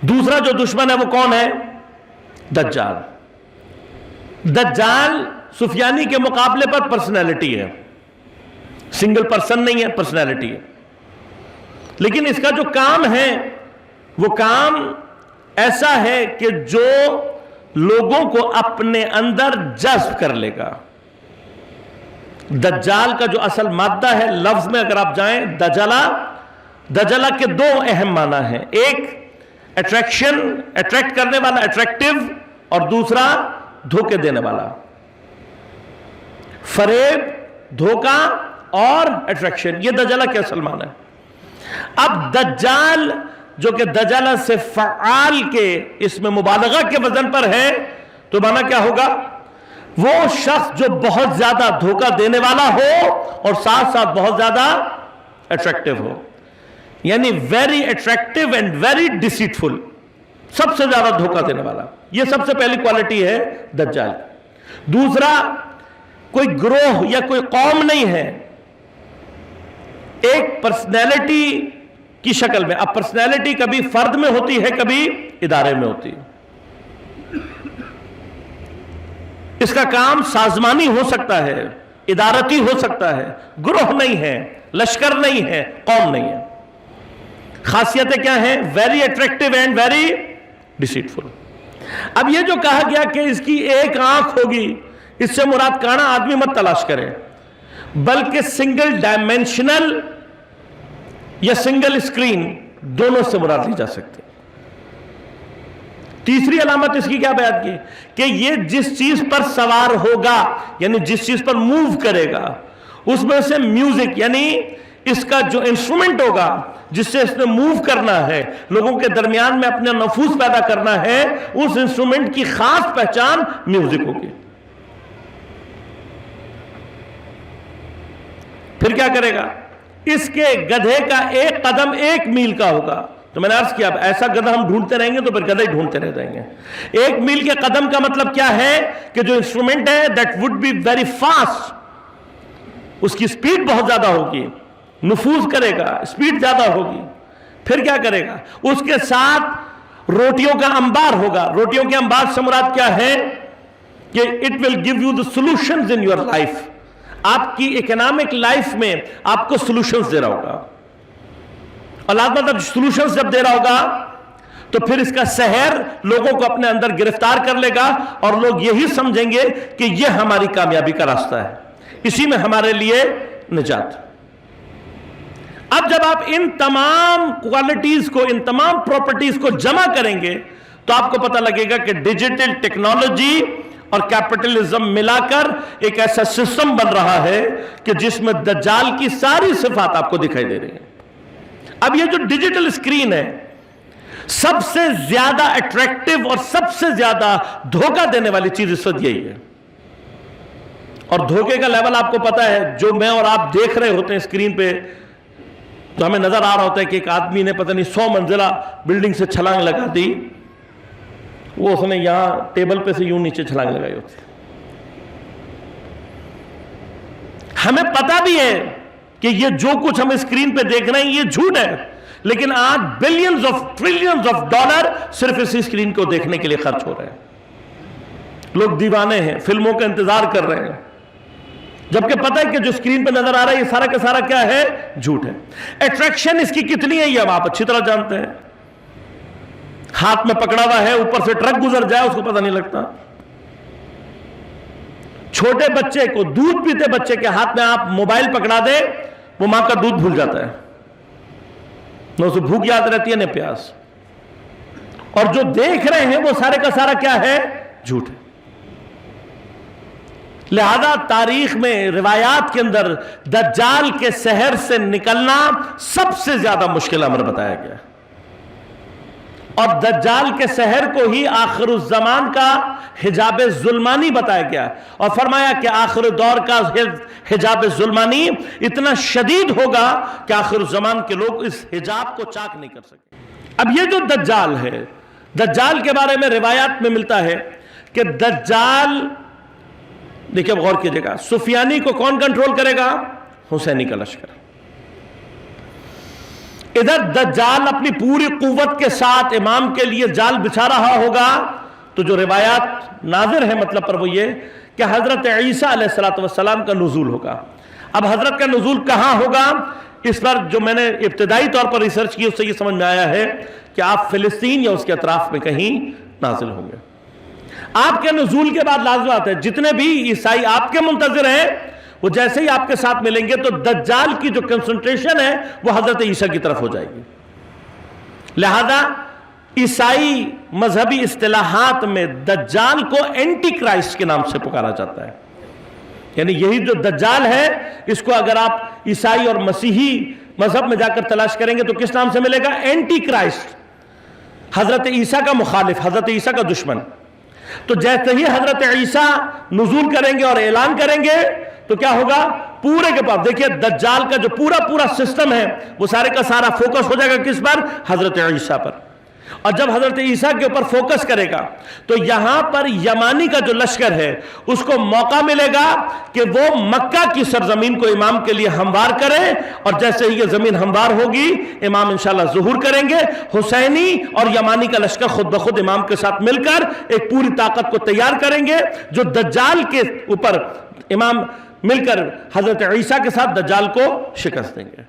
دوسرا جو دشمن ہے وہ کون ہے؟ دجال. دجال سفیانی کے مقابلے پر پرسنالٹی ہے، سنگل پرسن نہیں ہے، پرسنالٹی ہے. لیکن اس کا جو کام ہے وہ کام ایسا ہے کہ جو لوگوں کو اپنے اندر جذب کر لے گا. دجال کا جو اصل مادہ ہے، لفظ میں اگر آپ جائیں دجلہ کے دو اہم معنی ہیں. ایک اٹریکشن، اٹریکٹ کرنے والا، اٹریکٹیو، اور دوسرا دھوکے دینے والا. فریب، دھوکہ اور اٹریکشن، یہ دجلہ کے اصل معنی ہے. اب دجال جو کہ دجلہ سے فعال کے اس میں مبالغہ کے وزن پر ہے، تو معنی کیا ہوگا؟ وہ شخص جو بہت زیادہ دھوکہ دینے والا ہو اور ساتھ ساتھ بہت زیادہ اٹریکٹیو ہو. یعنی ویری اٹریکٹیو اینڈ ویری ڈیسیٹفل، سب سے زیادہ دھوکہ دینے والا. یہ سب سے پہلی کوالٹی ہے دجال. دوسرا، کوئی گروہ یا کوئی قوم نہیں ہے، ایک پرسنالٹی کی شکل میں. اب پرسنالٹی کبھی فرد میں ہوتی ہے، کبھی ادارے میں ہوتی ہے. اس کا کام سازمانی ہو سکتا ہے، ادارتی ہو سکتا ہے. گروہ نہیں ہے، لشکر نہیں ہے، قوم نہیں ہے. خاصیتیں کیا ہیں؟ Very attractive and very deceitful. اب یہ جو کہا گیا کہ اس کی ایک آنکھ ہوگی، اس سے مراد کانا آدمی مت تلاش کرے، بلکہ سنگل ڈائمینشنل یا سنگل اسکرین، دونوں سے مراد لی جا سکتی. تیسری علامت اس کی کیا بیان کی؟ کہ یہ جس چیز پر سوار ہوگا، یعنی جس چیز پر موو کرے گا، اس میں سے میوزک، یعنی اس کا جو انسٹرومنٹ ہوگا جس سے اس نے موو کرنا ہے، لوگوں کے درمیان میں اپنا نفوذ پیدا کرنا ہے، اس انسٹرومنٹ کی خاص پہچان میوزک ہوگی. پھر کیا کرے گا؟ اس کے گدھے کا ایک قدم 1 میل کا ہوگا. تو میں نے عرض کیا اب ایسا گدھا ہم ڈھونڈتے رہیں گے تو پھر گدھے ہی ڈھونڈتے رہ جائیں گے. 1 میل کے قدم کا مطلب کیا ہے؟ کہ جو انسٹرومنٹ ہے that would be very fast، اس کی سپیڈ بہت زیادہ ہوگی، نفوذ کرے گا، سپیڈ زیادہ ہوگی. پھر کیا کرے گا؟ اس کے ساتھ روٹیوں کا انبار ہوگا. روٹیوں کے انبار سے مراد کیا ہے؟ کہ it will give you the solutions in your life. آپ کی اکنامک لائف میں آپ کو سولوشنز دے رہا ہوگا. اور مطلب سولوشنز جب دے رہا ہوگا تو پھر اس کا سحر لوگوں کو اپنے اندر گرفتار کر لے گا، اور لوگ یہی سمجھیں گے کہ یہ ہماری کامیابی کا راستہ ہے، اسی میں ہمارے لیے نجات. اب جب آپ ان تمام کوالٹیز کو، ان تمام پراپرٹیز کو جمع کریں گے تو آپ کو پتہ لگے گا کہ ڈیجیٹل ٹیکنالوجی اور کیپٹلزم ملا کر ایک ایسا سسٹم بن رہا ہے کہ جس میں دجال کی ساری صفات آپ کو دکھائی دے رہی ہیں. اب یہ جو ڈیجیٹل اسکرین ہے، سب سے زیادہ اٹریکٹیو اور سب سے زیادہ دھوکہ دینے والی چیز اس وقت یہی ہے. اور دھوکے کا لیول آپ کو پتا ہے، جو میں اور آپ دیکھ رہے ہوتے ہیں اسکرین پہ، تو ہمیں نظر آ رہا ہوتا ہے کہ ایک آدمی نے پتہ نہیں 100 منزلہ بلڈنگ سے چھلانگ لگا دی، وہ اس نے یہاں ٹیبل پہ سے یوں نیچے چھلانگ لگائی ہوتی. ہمیں پتا بھی ہے کہ یہ جو کچھ ہم اسکرین پہ دیکھ رہے ہیں یہ جھوٹ ہے، لیکن آج billions of trillions of dollar صرف اس اسکرین کو دیکھنے کے لیے خرچ ہو رہے ہیں. لوگ دیوانے ہیں، فلموں کا انتظار کر رہے ہیں، جبکہ پتہ ہے کہ جو اسکرین پہ نظر آ رہا ہے یہ سارا کا سارا کیا ہے؟ جھوٹ ہے. اٹریکشن اس کی کتنی ہے یہ آپ اچھی طرح جانتے ہیں. ہاتھ میں پکڑا ہوا ہے، اوپر سے ٹرک گزر جائے اس کو پتہ نہیں لگتا. چھوٹے بچے کو، دودھ پیتے بچے کے ہاتھ میں آپ موبائل پکڑا دیں، وہ ماں کا دودھ بھول جاتا ہے، نہ اسے بھوک یاد رہتی ہے نہ پیاس. اور جو دیکھ رہے ہیں وہ سارے کا سارا کیا ہے؟ جھوٹ ہے. لہذا تاریخ میں، روایات کے اندر دجال کے سحر سے نکلنا سب سے زیادہ مشکل امر بتایا گیا، اور دجال کے سحر کو ہی آخر الزمان کا حجاب ظلمانی بتایا گیا، اور فرمایا کہ آخر دور کا حجاب ظلمانی اتنا شدید ہوگا کہ آخر الزمان کے لوگ اس حجاب کو چاک نہیں کر سکے. اب یہ جو دجال ہے، دجال کے بارے میں روایات میں ملتا ہے کہ دجال، دیکھیں غور کیجئے گا، سفیانی کو کون کنٹرول کرے گا؟ حسینی کا لشکر. ادھر دجال اپنی پوری قوت کے ساتھ امام کے لیے جال بچھا رہا ہوگا، تو جو روایات ناظر ہیں مطلب پر وہ یہ کہ حضرت عیسیٰ علیہ السلام کا نزول ہوگا۔ اب حضرت کا نزول کہاں ہوگا، اس پر جو میں نے ابتدائی طور پر ریسرچ کی اس سے یہ سمجھ میں آیا ہے کہ آپ فلسطین یا اس کے اطراف میں کہیں نازل ہوں گے۔ آپ کے نزول کے بعد لازمات ہے جتنے بھی عیسائی آپ کے منتظر ہیں وہ جیسے ہی آپ کے ساتھ ملیں گے تو دجال کی جو کنسنٹریشن ہے وہ حضرت عیسیٰ کی طرف ہو جائے گی۔ لہذا عیسائی مذہبی اصطلاحات میں دجال کو اینٹی کرائسٹ کے نام سے پکارا جاتا ہے، یعنی یہی جو دجال ہے اس کو اگر آپ عیسائی اور مسیحی مذہب میں جا کر تلاش کریں گے تو کس نام سے ملے گا؟ اینٹی کرائسٹ، حضرت عیسیٰ کا مخالف، حضرت عیسیٰ کا دشمن۔ تو جیسے ہی حضرت عیسیٰ نزول کریں گے اور اعلان کریں گے تو کیا ہوگا؟ پورے کے پاس دیکھیے دجال کا جو پورا سسٹم ہے وہ سارے کا سارا فوکس ہو جائے گا کس پر؟ حضرت عیسیٰ پر۔ اور جب حضرت عیسیٰ کے اوپر فوکس کرے گا تو یہاں پر یمانی کا جو لشکر ہے اس کو موقع ملے گا کہ وہ مکہ کی سرزمین کو امام کے لیے ہموار کرے، اور جیسے ہی یہ زمین ہموار ہوگی امام انشاءاللہ ظہور کریں گے۔ حسینی اور یمانی کا لشکر خود بخود امام کے ساتھ مل کر ایک پوری طاقت کو تیار کریں گے جو دجال کے اوپر امام مل کر حضرت عیسیٰ کے ساتھ دجال کو شکست دیں گے۔